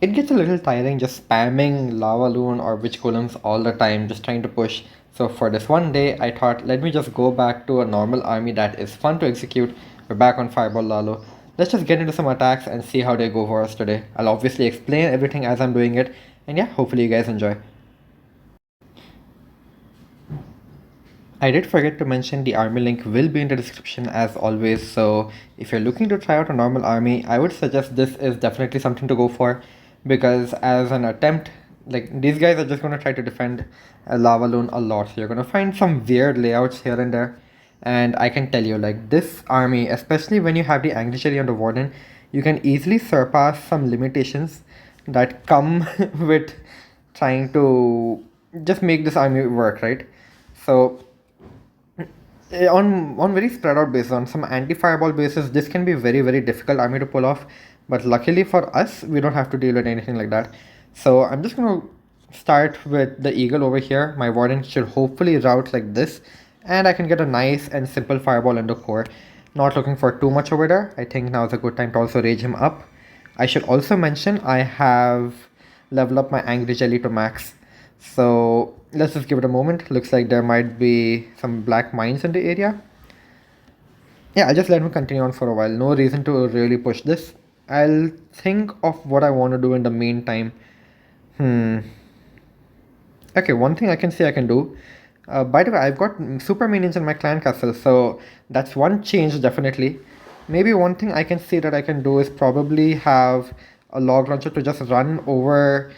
It gets a little tiring just spamming lava loon or witch golems all the time, just trying to push. So for this one day, I thought let me just go back to a normal army that is fun to execute. We're back on Fireball Lalo. Let's just get into some attacks and see how they go for us today. I'll obviously explain everything as I'm doing it, and yeah, hopefully you guys enjoy. I did forget to mention the army link will be in the description as always, so if you're looking to try out a normal army, I would suggest this is definitely something to go for, because as an attempt, like these guys are just going to try to defend a lava loon a lot, so you're going to find some weird layouts here and there, and I can tell you, like this army, especially when you have the angry cherry on the warden, you can easily surpass some limitations that come with trying to just make this army work, right? So on very spread out basis, on some anti-fireball basis, this can be very difficult army to pull off, but luckily for us we don't have to deal with anything like that. So I'm just going to start with the eagle over here. My warden should hopefully route like this, and I can get a nice and simple fireball in the core. Not looking for too much over there. I think now is a good time to also rage him up. I should also mention I have leveled up my angry jelly to max, so let's just give it a moment. Looks like there might be some black mines in the area. Yeah, I'll just let him continue on for a while. No reason to really push this. I'll think of what I want to do in the meantime. Hmm. Okay, one thing I can say I can do. By the way, I've got super minions in my clan castle, so that's one change definitely. Maybe one thing I can say that I can do is probably have a log launcher to just run over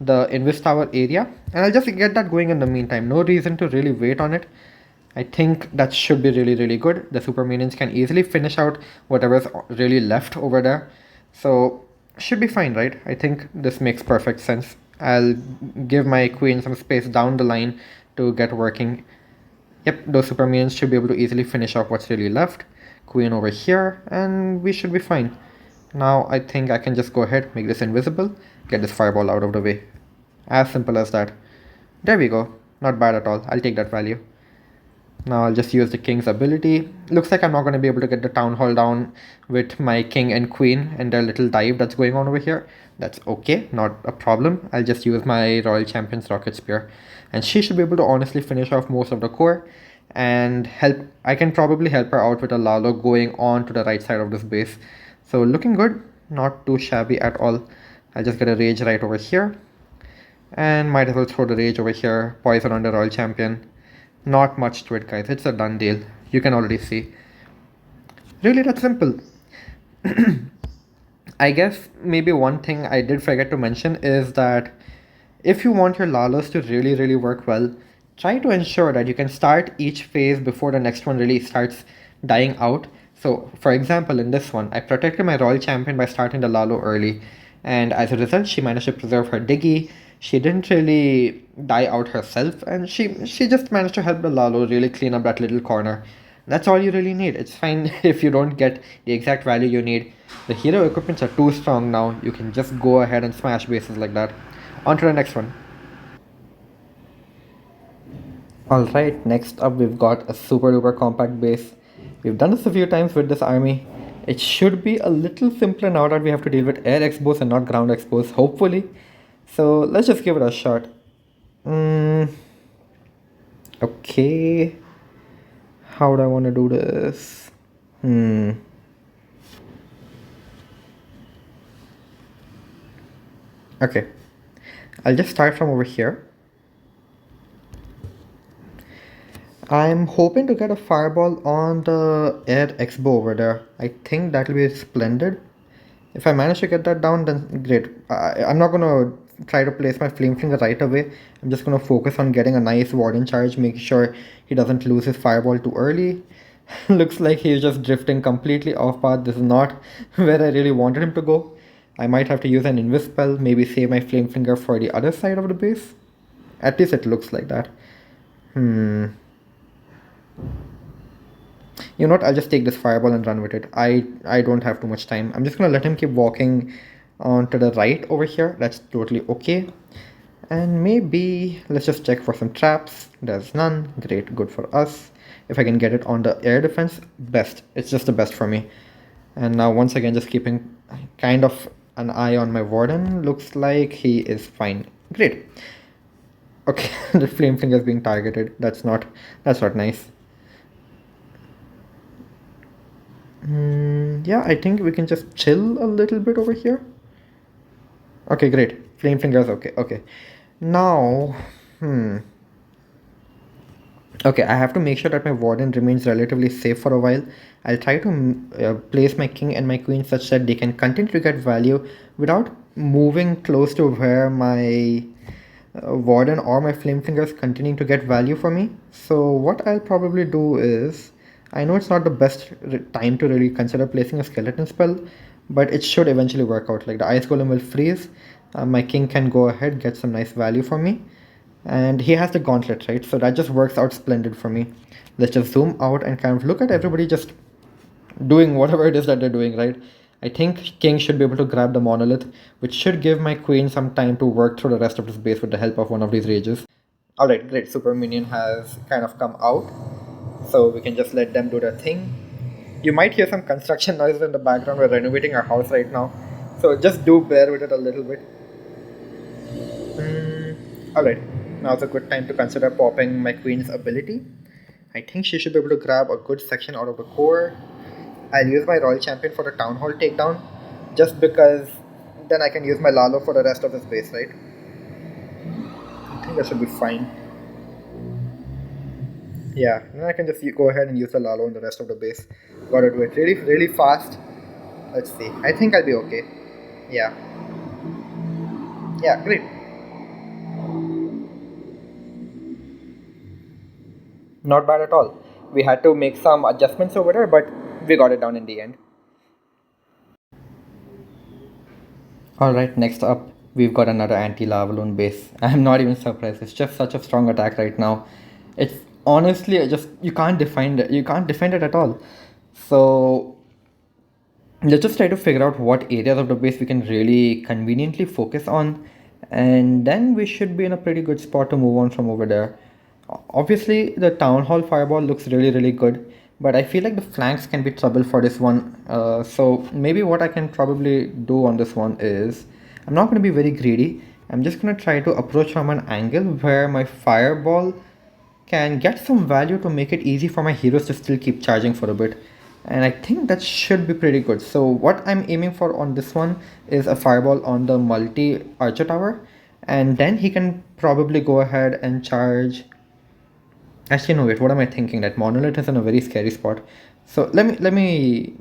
the Invis Tower area, and I'll just get that going in the meantime. No reason to really wait on it. I think that should be really good. The super minions can easily finish out whatever's really left over there. So should be fine, right? I think this makes perfect sense. I'll give my queen some space down the line to get working. Yep, those super minions should be able to easily finish off what's really left. Queen over here, and we should be fine. Now I think I can just go ahead, make this invisible, get this fireball out of the way. As simple as that. There we go. Not bad at all. I'll take that value. Now I'll just use the king's ability. Looks like I'm not going to be able to get the town hall down with my king and queen and their little dive that's going on over here. That's okay, not a problem. I'll just use my royal champion's rocket spear, and she should be able to honestly finish off most of the core and help. I can probably help her out with a Lalo going on to the right side of this base. So looking good, not too shabby at all. I'll just get a rage right over here, and might as well throw the rage over here. Poison on the royal champion. Not much to it, guys. It's a done deal. You can already see. Really that simple. I guess maybe one thing I did forget to mention is that if you want your Lalos to really work well, try to ensure that you can start each phase before the next one really starts dying out. So for example, in this one, I protected my Royal Champion by starting the Lalo early, and as a result, she managed to preserve her Diggy. She didn't really die out herself, and she just managed to help the Lalo really clean up that little corner. That's all you really need. It's fine if you don't get the exact value you need. The hero equipments are too strong now. You can just go ahead and smash bases like that. On to the next one. Alright, next up we've got a super duper compact base. We've done this a few times with this army. It should be a little simpler now that we have to deal with air expos and not ground expos, hopefully. So let's just give it a shot. Okay. How do I want to do this? Okay. I'll just start from over here. I'm hoping to get a fireball on the air expo over there. I think that'll be splendid. If I manage to get that down, then great. I'm not going to try to place my flame flinger right away. I'm just going to focus on getting a nice warden charge, making sure he doesn't lose his fireball too early. Looks like he's just drifting completely off path. This is not where I really wanted him to go. I might have to use an invis spell, maybe save my flame flinger for the other side of the base. At least it looks like that. You know what, I'll just take this fireball and run with it. I don't have too much time. I'm just gonna let him keep walking on to the right over here. That's totally okay. And maybe let's just check for some traps. There's none. Great, good for us. If I can get it on the air defense, best. It's just the best for me. And now once again, just keeping kind of an eye on my warden. Looks like he is fine. Great. Okay, the flame finger is being targeted. That's not nice. Yeah, I think we can just chill a little bit over here. Okay, great. Flame fingers. Okay, okay. Now, okay, I have to make sure that my warden remains relatively safe for a while. I'll try to place my king and my queen such that they can continue to get value without moving close to where my warden or my flame fingers continuing to get value for me. So what I'll probably do is, I know it's not the best time to really consider placing a skeleton spell, but it should eventually work out. Like the ice golem will freeze, my king can go ahead, get some nice value for me, and he has the gauntlet, right? So that just works out splendid for me. Let's just zoom out and kind of look at everybody just doing whatever it is that they're doing, right? I think king should be able to grab the monolith, which should give my queen some time to work through the rest of this base with the help of one of these rages. Alright, great. Super minion has kind of come out, so we can just let them do their thing. You might hear some construction noises in the background. We're renovating our house right now, so just do bear with it a little bit. Alright, now's a good time to consider popping my queen's ability. I think she should be able to grab a good section out of the core. I'll use my Royal Champion for the Town Hall takedown, just because then I can use my Lalo for the rest of this base, right? I think that should be fine. Yeah, then I can just go ahead and use the Lalo in the rest of the base. Gotta do it really, really fast. Let's see. I think I'll be okay. Yeah. Yeah, great. Not bad at all. We had to make some adjustments over there, but we got it down in the end. Alright, next up, we've got another anti-lava balloon base. I'm not even surprised. It's just such a strong attack right now. It's honestly just you can't defend it. You can't defend it at all. So let's just try to figure out what areas of the base we can really conveniently focus on, and then we should be in a pretty good spot to move on from over there. Obviously, the town hall fireball looks really, really good, but I feel like the flanks can be trouble for this one. So maybe what I can probably do on this one is, I'm not going to be very greedy. I'm just going to try to approach from an angle where my fireball can get some value to make it easy for my heroes to still keep charging for a bit. And I think that should be pretty good. So what I'm aiming for on this one is a fireball on the multi archer tower, and then he can probably go ahead and charge. Actually, no, wait, what am I thinking? That monolith is in a very scary spot. So let me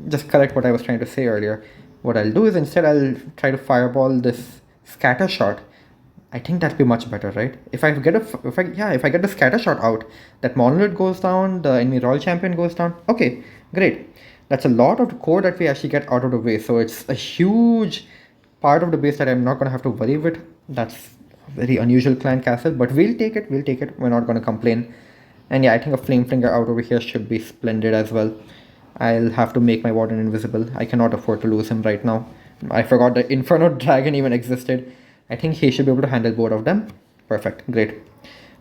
just correct what I was trying to say earlier. What I'll do is instead I'll try to fireball this scatter shot. I think that'd be much better, right? If I get if I get the scatter shot out, that monolith goes down, the enemy royal champion goes down. Okay, great. That's a lot of the core that we actually get out of the way. So it's a huge part of the base that I'm not gonna have to worry with. That's a very unusual clan castle, but we'll take it. We'll take it. We're not gonna complain. And yeah, I think a flame flinger out over here should be splendid as well. I'll have to make my warden invisible. I cannot afford to lose him right now. I forgot the Inferno Dragon even existed. I think he should be able to handle both of them. Perfect, great.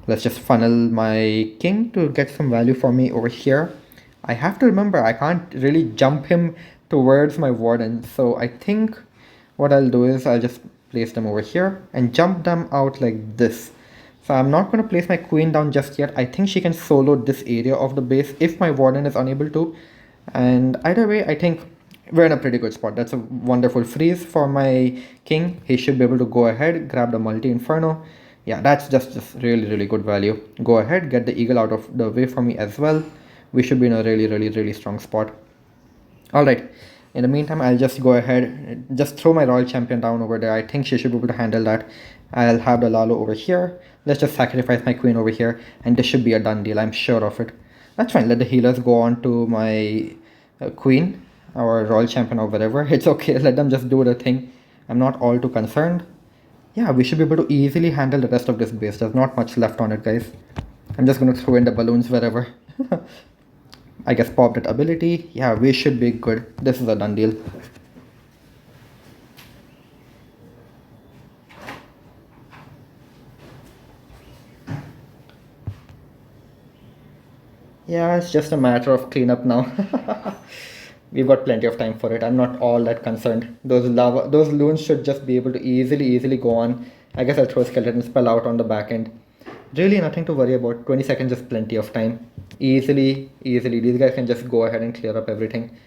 Let's just funnel my king to get some value for me over here. I have to remember, I can't really jump him towards my warden. So I think what I'll do is I'll just place them over here and jump them out like this. So I'm not going to place my queen down just yet. I think she can solo this area of the base if my warden is unable to. And either way, I think we're in a pretty good spot. That's a wonderful freeze for my king. He should be able to go ahead, grab the multi-inferno. Yeah, that's just really, really good value. Go ahead, get the eagle out of the way for me as well. We should be in a really, really, really strong spot. Alright, in the meantime, I'll just go ahead, just throw my royal champion down over there. I think she should be able to handle that. I'll have the Lalo over here. Let's just sacrifice my queen over here, and this should be a done deal, I'm sure of it. That's fine, let the healers go on to my queen, our royal champion or whatever. It's okay, let them just do the thing. I'm not all too concerned. Yeah, we should be able to easily handle the rest of this base. There's not much left on it, guys. I'm just going to throw in the balloons wherever. I guess pop that ability. Yeah, we should be good. This is a done deal. Yeah, it's just a matter of cleanup now. we've got plenty of time for it. I'm not all that concerned. Those loons should just be able to easily go on. I guess I'll throw skeleton spell out on the back end. Really nothing to worry about. 20 seconds is plenty of time. Easily. These guys can just go ahead and clear up everything.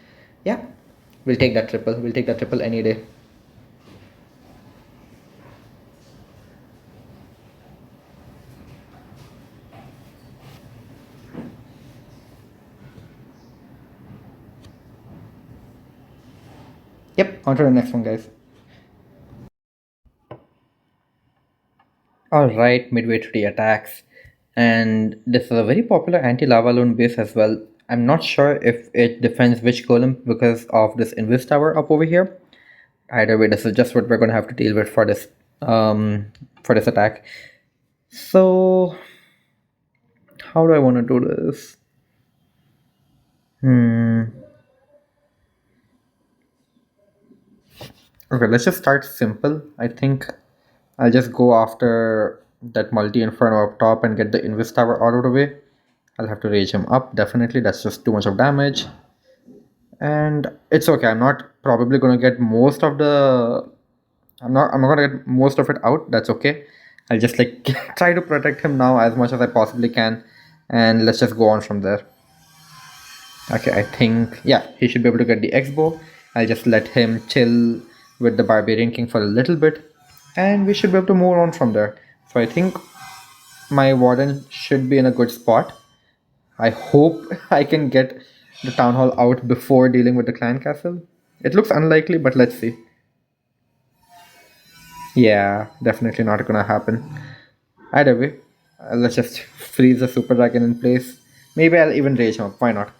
Yeah, we'll take that triple. We'll take that triple any day. Yep, on to the next one, guys. Alright, midway through the attacks. And this is a very popular anti-lava loon base as well. I'm not sure if it defends which golem because of this invis tower up over here. Either way, this is just what we're going to have to deal with for this attack. So how do I want to do this? Okay, let's just start simple. I think I'll just go after that multi-inferno up top and get the invis tower out of the way. I'll have to rage him up, definitely. That's just too much of damage. And it's okay. I'm not probably gonna get most of the I'm not gonna get most of it out. That's okay. I'll just like try to protect him now as much as I possibly can, and let's just go on from there. Okay, I think yeah, he should be able to get the X-bow. I'll just let him chill with the Barbarian King for a little bit, and we should be able to move on from there. So I think my Warden should be in a good spot. I hope I can get the Town Hall out before dealing with the Clan Castle. It looks unlikely, but let's see. Yeah, definitely not gonna happen. Either way, let's just freeze the Super Dragon in place. Maybe I'll even rage him up, why not?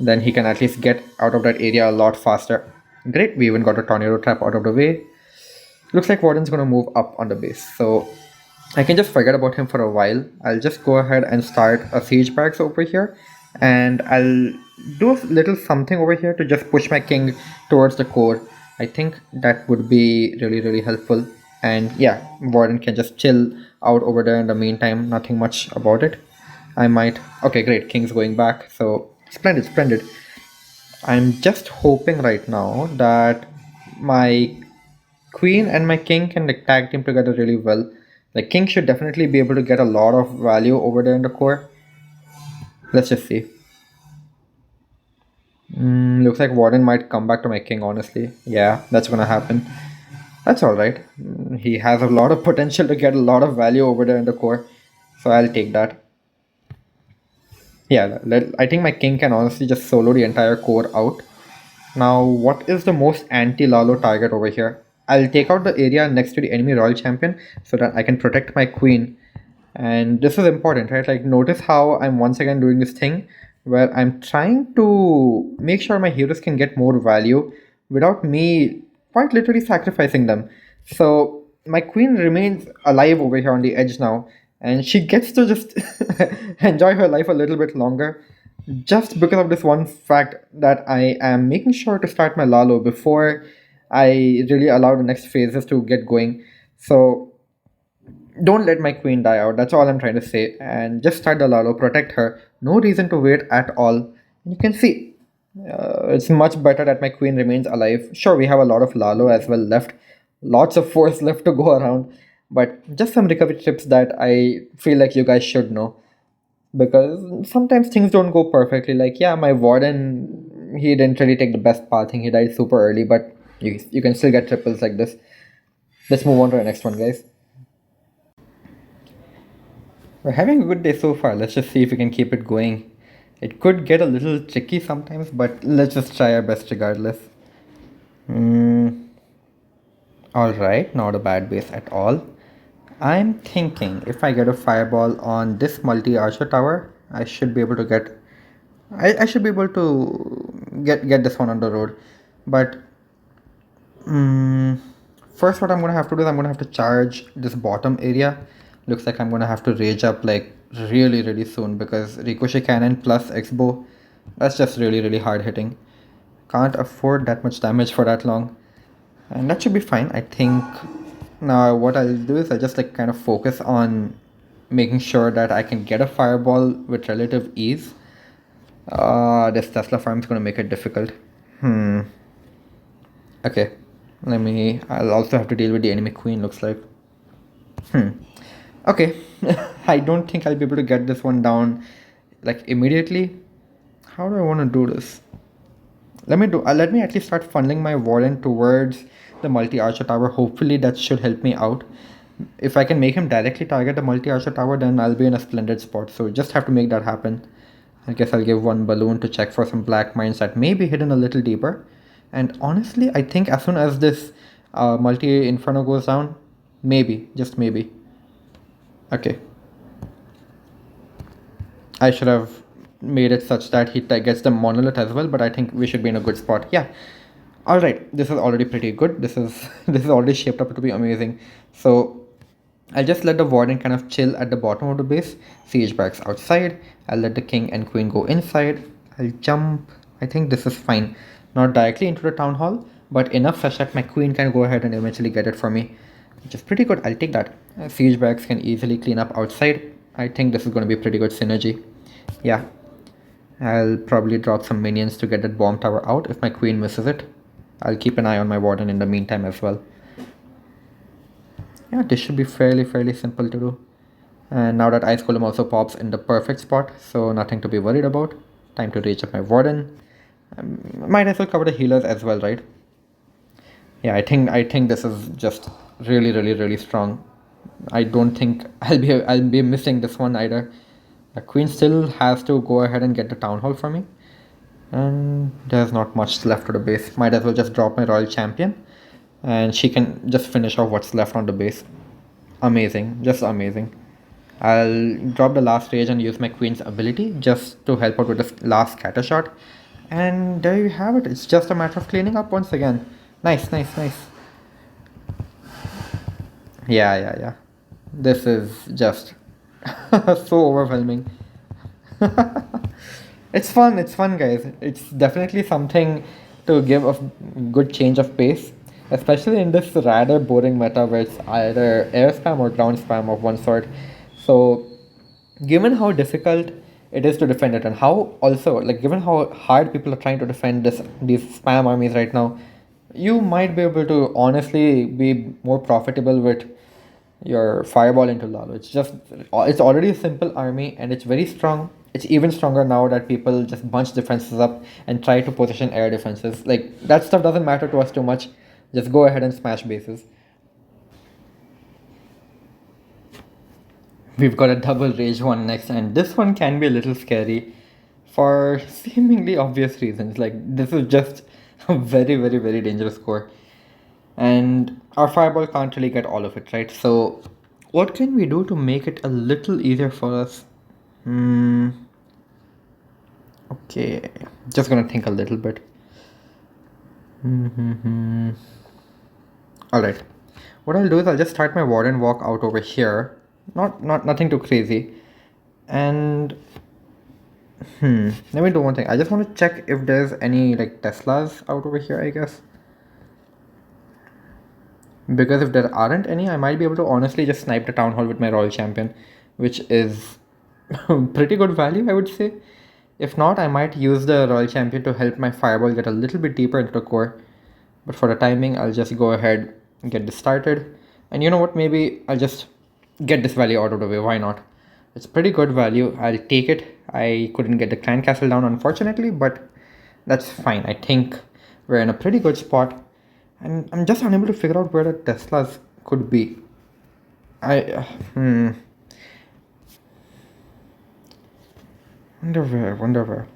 Then he can at least get out of that area a lot faster. Great, we even got a tornado trap out of the way. Looks like Warden's gonna move up on the base, so I can just forget about him for a while. I'll just go ahead and start a siege barracks over here, and I'll do a little something over here to just push my king towards the core. I think that would be really helpful. And yeah, Warden can just chill out over there in the meantime. Nothing much about it. I might. Okay, great. King's going back. So splendid. I'm just hoping right now that my queen and my king can like tag team together really well. Like king should definitely be able to get a lot of value over there in the core. Let's just see. Looks like Warden might come back to my king, honestly. Yeah, that's gonna happen. That's alright. He has a lot of potential to get a lot of value over there in the core. So I'll take that. Yeah, I think my king can honestly just solo the entire core out. Now, what is the most anti-Lalo target over here? I'll take out the area next to the enemy royal champion so that I can protect my queen. And this is important, right? Like, notice how I'm once again doing this thing where I'm trying to make sure my heroes can get more value without me quite literally sacrificing them. So my queen remains alive over here on the edge now, and she gets to just enjoy her life a little bit longer just because of this one fact that I am making sure to start my Lalo before I really allow the next phases to get going. So don't let my queen die out. That's all I'm trying to say. And just start the Lalo, protect her. No reason to wait at all. You can see it's much better that my queen remains alive. Sure, we have a lot of Lalo as well left. Lots of force left to go around. But just some recovery tips that I feel like you guys should know. Because sometimes things don't go perfectly. Like, yeah, my Warden, he didn't really take the best path. I think he died super early. But you can still get triples like this. Let's move on to the next one, guys. We're having a good day so far. Let's just see if we can keep it going. It could get a little tricky sometimes, but let's just try our best regardless. Alright, not a bad base at all. I'm thinking if I get a fireball on this multi-archer tower, I should be able to get... I should be able to get this one on the road. But first what I'm going to have to do is I'm going to have to charge this bottom area. Looks like I'm going to have to rage up like really soon because ricochet cannon plus X-bow, that's just really hard hitting. Can't afford that much damage for that long, and that should be fine. I think now what I'll do is I'll just like kind of focus on making sure that I can get a fireball with relative ease. This Tesla farm is going to make it difficult. Hmm. Okay. I'll also have to deal with the enemy queen, looks like. Hmm. Okay. I don't think I'll be able to get this one down like immediately. How do I want to do this? Let me at least start funneling my warden towards the multi-archer tower. Hopefully that should help me out. If I can make him directly target the multi-archer tower, then I'll be in a splendid spot. So just have to make that happen. I guess I'll give one balloon to check for some black mines that may be hidden a little deeper. And honestly, I think as soon as this multi-inferno goes down, maybe, just maybe. Okay, I should have made it such that he gets the monolith as well, but I think we should be in a good spot. Yeah. All right, this is already pretty good. This is this is already shaped up to be amazing. So I'll just let the warden kind of chill at the bottom of the base. Siege barracks outside. I'll let the king and queen go inside. I'll jump. I think this is fine. Not directly into the town hall, but enough such that my queen can go ahead and eventually get it for me, which is pretty good. I'll take that. Siege barracks can easily clean up outside. I think this is going to be pretty good synergy. Yeah. I'll probably drop some minions to get that bomb tower out if my queen misses it. I'll keep an eye on my warden in the meantime as well. Yeah, this should be fairly simple to do. And now that Ice Golem also pops in the perfect spot, so nothing to be worried about. Time to reach up my warden. Might as well cover the healers as well, right? Yeah, I think this is just really strong. I don't think I'll be missing this one either. The queen still has to go ahead and get the town hall for me. And there's not much left to the base. Might as well just drop my royal champion and she can just finish off what's left on the base. Amazing, just amazing. I'll drop the last rage and use my queen's ability just to help out with the last scatter shot. And there you have it. It's just a matter of cleaning up once again. Nice. Yeah. This is just so overwhelming. It's fun, guys. It's definitely something to give a good change of pace, especially in this rather boring meta where it's either air spam or ground spam of one sort. So, given how difficult it is to defend it, and how also like given how hard people are trying to defend these spam armies right now, you might be able to honestly be more profitable with your fireball into Lalo. It's already a simple army and it's very strong. It's even stronger now that people just bunch defenses up and try to position air defenses. Like that stuff doesn't matter to us too much. Just go ahead and smash bases. We've got a double rage one next, and this one can be a little scary for seemingly obvious reasons. Like this is just a very dangerous core. And our fireball can't really get all of it, right? So what can we do to make it a little easier for us? Okay, just gonna think a little bit. All right, what I'll do is I'll just start my warden walk out over here. Nothing too crazy. And let me do one thing. I just want to check if there's any like Teslas out over here, I guess. Because if there aren't any, I might be able to honestly just snipe the town hall with my royal champion, which is pretty good value, I would say. If not, I might use the royal champion to help my fireball get a little bit deeper into the core. But for the timing, I'll just go ahead and get this started. And you know what, maybe I'll just get this value out of the way. Why not? It's pretty good value. I'll take it. I couldn't get the clan castle down, unfortunately, but that's fine. I think we're in a pretty good spot. And I'm just unable to figure out where the Teslas could be. Wonder where.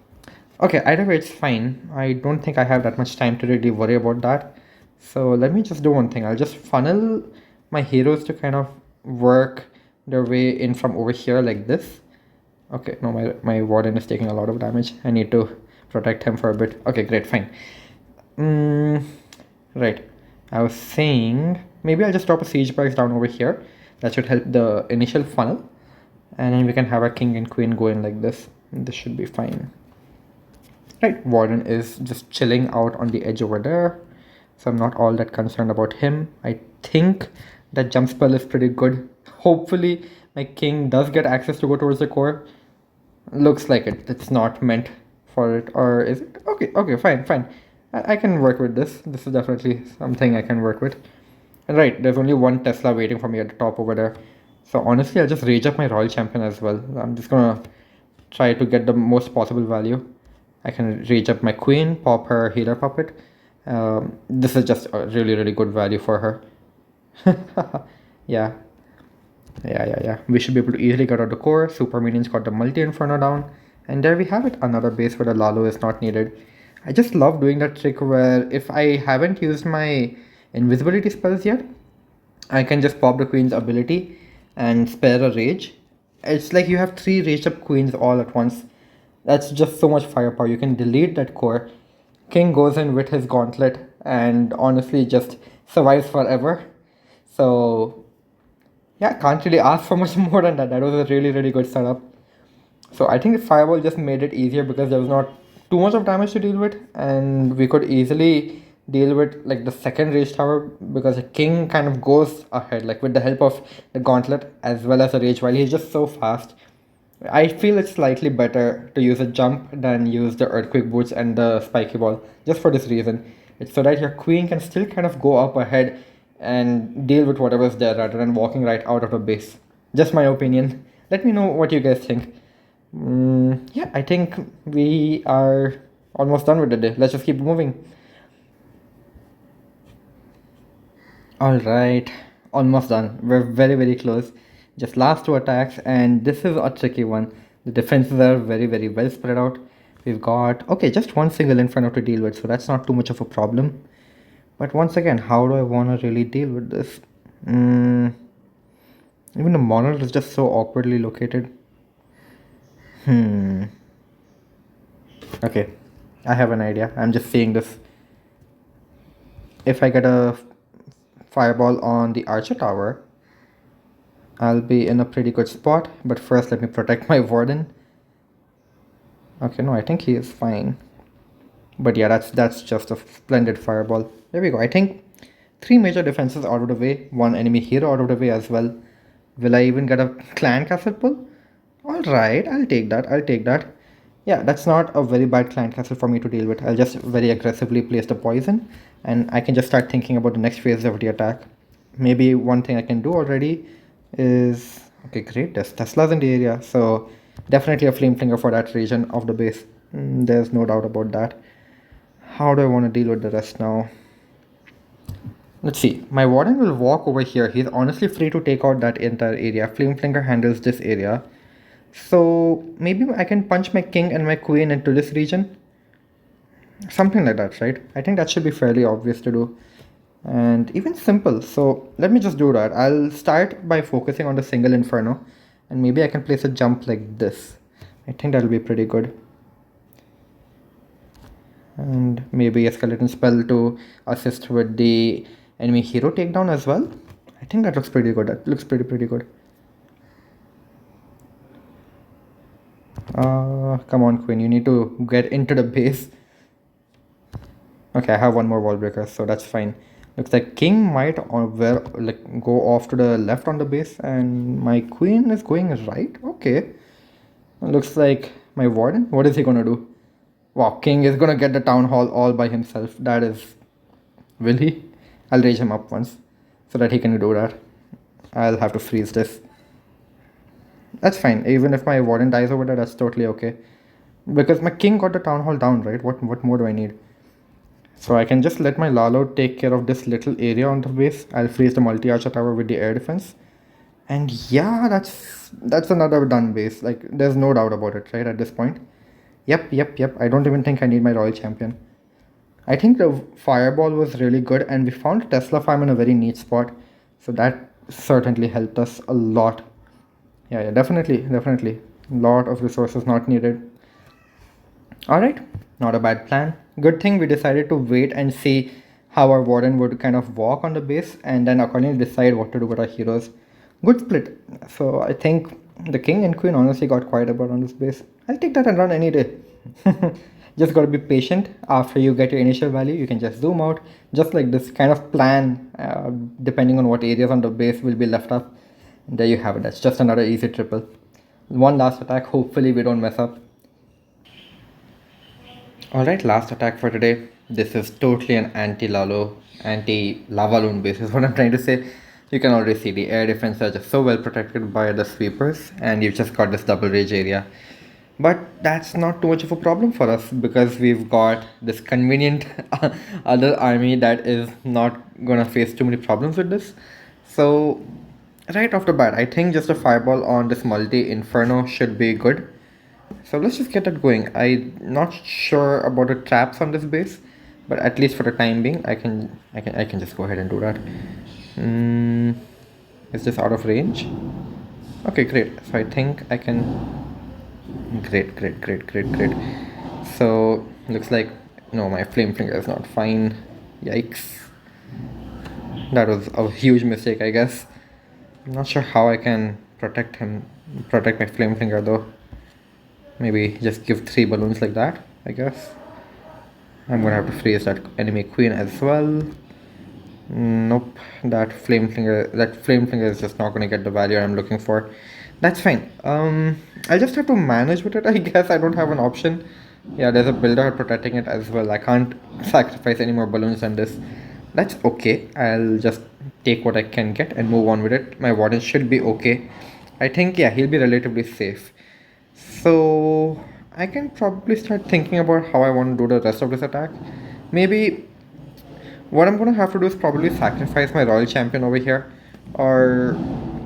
Okay, either way, it's fine. I don't think I have that much time to really worry about that. So let me just do one thing. I'll just funnel my heroes to kind of work their way in from over here like this. Okay, no, my warden is taking a lot of damage. I need to protect him for a bit. Okay, great, fine. Right, I was saying maybe I'll just drop a siege barracks down over here. That should help the initial funnel. And then we can have our king and queen go in like this. This should be fine. Right, warden is just chilling out on the edge over there. So I'm not all that concerned about him. I think that jump spell is pretty good. Hopefully my king does get access to go towards the core. Looks like it. It's not meant for it. Or is it? Okay, fine. I can work with this. This is definitely something I can work with. And right, there's only one Tesla waiting for me at the top over there. So honestly, I'll just rage up my Royal Champion as well. I'm just gonna try to get the most possible value. I can rage up my Queen, pop her Healer Puppet. This is just a really, really good value for her. Yeah, yeah. We should be able to easily get out the core. Super Minions got the Multi Inferno down. And there we have it, another base where the Lalo is not needed. I just love doing that trick where if I haven't used my invisibility spells yet, I can just pop the queen's ability and spare a rage. It's like you have 3 raged up queens all at once. That's just so much firepower. You can delete that core. King goes in with his gauntlet and honestly just survives forever. So yeah, can't really ask for much more than that. That was a really, really good setup. So I think the fireball just made it easier because there was not too much of damage to deal with, and we could easily deal with like the second rage tower because the king kind of goes ahead like with the help of the gauntlet as well as the rage while he's just so fast. I feel it's slightly better to use a jump than use the earthquake boots and the spiky ball just for this reason. It's so that your queen can still kind of go up ahead and deal with whatever's there rather than walking right out of the base. Just my opinion. Let me know what you guys think. Yeah, I think we are almost done with the day. Let's just keep moving. Alright, almost done. We're very, very close. Just last 2 attacks, and this is a tricky one. The defenses are very, very well spread out. We've got, okay, just one single Inferno to deal with, so that's not too much of a problem. But once again, how do I want to really deal with this? Even the monolith is just so awkwardly located. Okay, I have an idea. I'm just saying this. If I get a fireball on the archer tower, I'll be in a pretty good spot. But first, let me protect my warden. Okay, no, I think he is fine. But yeah, that's just a splendid fireball. There we go. I think 3 major defenses out of the way, 1 enemy hero out of the way as well. Will I even get a clan castle pull? Alright, I'll take that. Yeah, that's not a very bad clan castle for me to deal with. I'll just very aggressively place the poison and I can just start thinking about the next phase of the attack. Maybe one thing I can do already is... Okay, great, there's Teslas in the area, so definitely a flame flinger for that region of the base. There's no doubt about that. How do I want to deal with the rest now? Let's see, my warden will walk over here. He's honestly free to take out that entire area. Flame flinger handles this area. So maybe I can punch my king and my queen into this region. Something like that, right? I think that should be fairly obvious to do. And even simple. So let me just do that. I'll start by focusing on the single inferno. And maybe I can place a jump like this. I think that'll be pretty good. And maybe a skeleton spell to assist with the enemy hero takedown as well. I think that looks pretty good. That looks pretty good. Come on, queen, you need to get into the base. Okay, I have one more wall breaker, so that's fine. Looks like king might go off to the left on the base, and my queen is going right. Okay, looks like my warden, what is he gonna do? Wow, king is gonna get the town hall all by himself. That is... Will he? I'll raise him up once so that he can do that. I'll have to freeze this. That's fine. Even if my warden dies over there, that's totally okay. Because my king got the town hall down, right? What more do I need? So I can just let my Lalo take care of this little area on the base. I'll freeze the multi-archer tower with the air defense. And yeah, that's another done base. Like, there's no doubt about it, right, at this point. Yep. I don't even think I need my Royal Champion. I think the fireball was really good, and we found Tesla farm in a very neat spot. So that certainly helped us a lot. Yeah, definitely. A lot of resources not needed. Alright, not a bad plan. Good thing we decided to wait and see how our warden would kind of walk on the base and then accordingly decide what to do with our heroes. Good split. So I think the king and queen honestly got quite a bit on this base. I'll take that and run any day. Just gotta be patient. After you get your initial value, you can just zoom out. Just like this kind of plan, depending on what areas on the base will be left up. And there you have it. That's just another easy triple. One last attack. Hopefully we don't mess up. Alright, last attack for today. this is totally an anti-Lalo, anti-lava loon base is what I'm trying to say. You can already see the air defense are just so well protected by the sweepers, and you've just got this double rage area. But that's not too much of a problem for us because we've got this convenient other army that is not gonna face too many problems with this. So right off the bat, I think just a fireball on this multi inferno should be good. So let's just get that going. I'm not sure about the traps on this base, but at least for the time being, I can just go ahead and do that. Is this out of range? Okay, great. So I think I can. Great. So looks like no, my flame finger is not fine. Yikes. That was a huge mistake, I guess. I'm not sure how I can protect my flame finger though. Maybe just give 3 balloons like that, I guess. I'm gonna have to freeze that enemy queen as well. Nope, that flame finger is just not gonna get the value I'm looking for. That's fine. I'll just have to manage with it, I guess. I don't have an option. Yeah, there's a builder protecting it as well. I can't sacrifice any more balloons than this. That's okay. I'll just take what I can get and move on with it. My warden should be okay. I think, yeah, he'll be relatively safe. So I can probably start thinking about how I want to do the rest of this attack. Maybe what I'm gonna have to do is probably sacrifice my royal champion over here. Or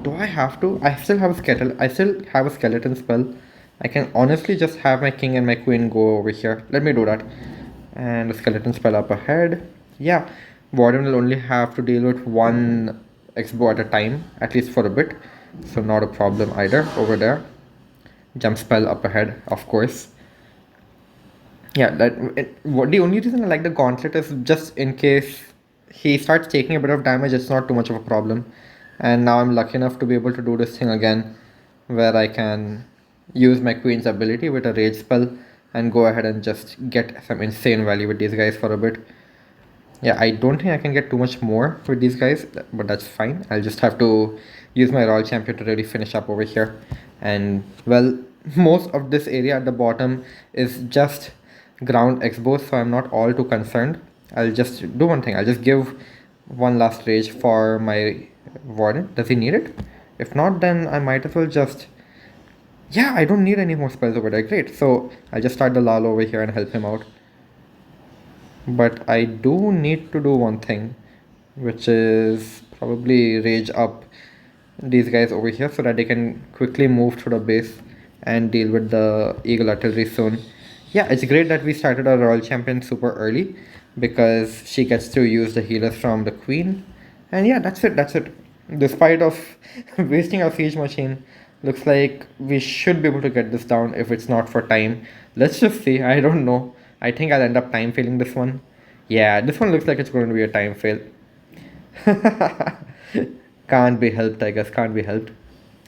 do I have to? I still have a skeleton spell. I can honestly just have my king and my queen go over here. Let me do that. And the skeleton spell up ahead. Yeah, warden will only have to deal with one X-bow at a time, at least for a bit. So not a problem either over there. Jump spell up ahead, of course. Yeah, the only reason I like the gauntlet is just in case he starts taking a bit of damage, it's not too much of a problem. And now I'm lucky enough to be able to do this thing again, where I can use my queen's ability with a rage spell and go ahead and just get some insane value with these guys for a bit. Yeah, I don't think I can get too much more with these guys, but that's fine. I'll just have to use my royal champion to really finish up over here. And well, most of this area at the bottom is just ground X-bows, so I'm not all too concerned. I'll just do one thing. I'll just give one last rage for my warden. Does he need it? If not, then I might as well just... Yeah, I don't need any more spells over there. Great. So I'll just start the Lalo over here and help him out. But I do need to do one thing, which is probably rage up these guys over here so that they can quickly move through the base and deal with the eagle artillery soon. Yeah, it's great that we started our royal champion super early because she gets to use the healers from the queen. And yeah, that's it. Despite of wasting our siege machine, looks like we should be able to get this down if it's not for time. Let's just see. I don't know. I think I'll end up time failing this one. Yeah, this one looks like it's going to be a time fail. Can't be helped, I guess. Can't be helped.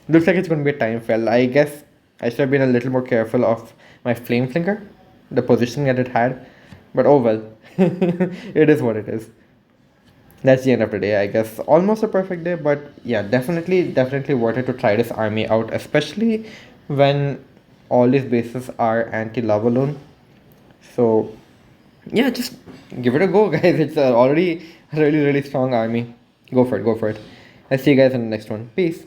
Looks like it's going to be a time fail. I guess I should have been a little more careful of my flame flinger, the positioning that it had. But oh well. It is what it is. That's the end of the day, I guess. Almost a perfect day, but yeah, definitely worth it to try this army out, especially when all these bases are anti-lava loon. So yeah, just give it a go, guys. It's already a really strong army. Go for it. I'll see you guys in the next one. Peace.